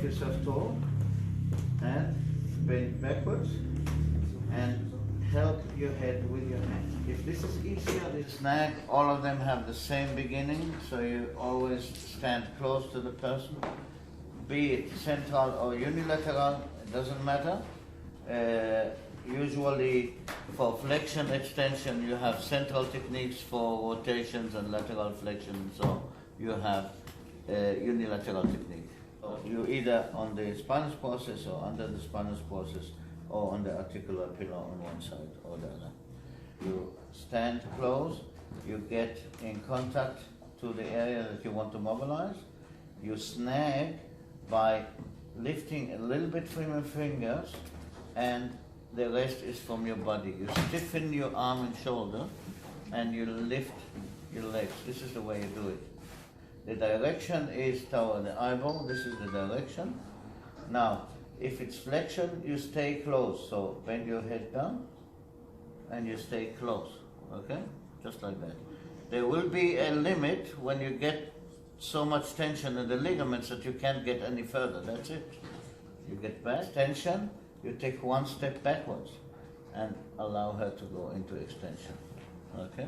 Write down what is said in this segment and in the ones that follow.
yourself tall and bend backwards and help your head with your hand. If this is easier, this snag, all of them have the same beginning, so you always stand close to the person. Be it central or unilateral, it doesn't matter. Usually for flexion extension you have central techniques for rotations and lateral flexion, so you have unilateral technique. So you either on the spinous process or under the spinous process or on the articular pillar on one side or the other. You stand close, you get in contact to the area that you want to mobilize. You snag by lifting a little bit from your fingers, and the rest is from your body. You stiffen your arm and shoulder and you lift your legs. This is the way you do it. The direction is toward the eyeball. This is the direction. Now, if it's flexion, you stay close. So bend your head down and you stay close, okay? Just like that. There will be a limit when you get so much tension in the ligaments that you can't get any further. That's it. You get back tension, you take one step backwards and allow her to go into extension, okay?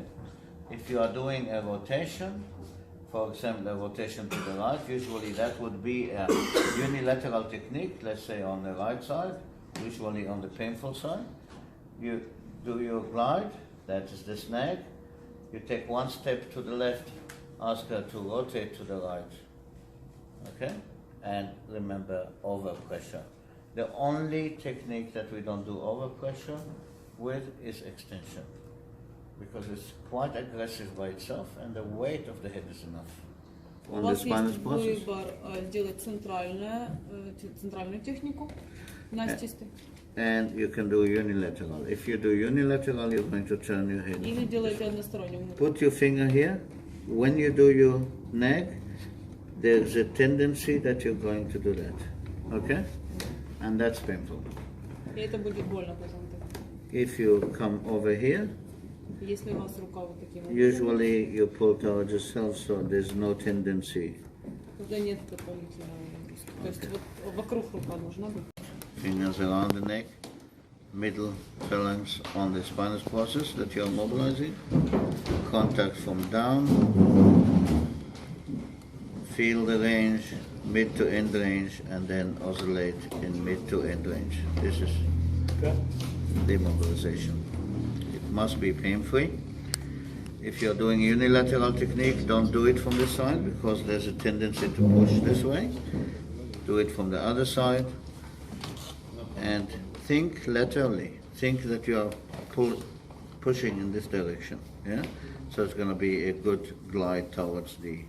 If you are doing a rotation, for example, a rotation to the right, usually that would be a unilateral technique, let's say on the right side, usually on the painful side. You do your glide, that is the snag. You take one step to the left, ask her to rotate to the right, okay? And remember, overpressure. The only technique that we don't do overpressure with is extension, because it's quite aggressive by itself and the weight of the head is enough. У вас есть выбор делать центральную технику настистой. And you can do unilateral. If you do unilateral, you're going to turn your head. Или делаете одностороннюю. Put your finger here. When you do your nag, there's a tendency that you're going to do that, okay? And that's painful. И это будет больно потом. If you come over here, Если у вас рука вот таким образом, usually you pull towards yourself, so there's no tendency. тогда нет дополнительного нагрузки. То есть вот вокруг рука должна быть. Fingers around the neck, middle phalanx on the spinous process that you're mobilizing. Contact from down. Feel the range, mid to end range, and then oscillate in mid to end range. This is the mobilization. It must be pain-free. If you're doing unilateral technique, don't do it from this side because there's a tendency to push this way. Do it from the other side and think laterally. Think that you are pushing in this direction. Yeah? So it's going to be a good glide towards the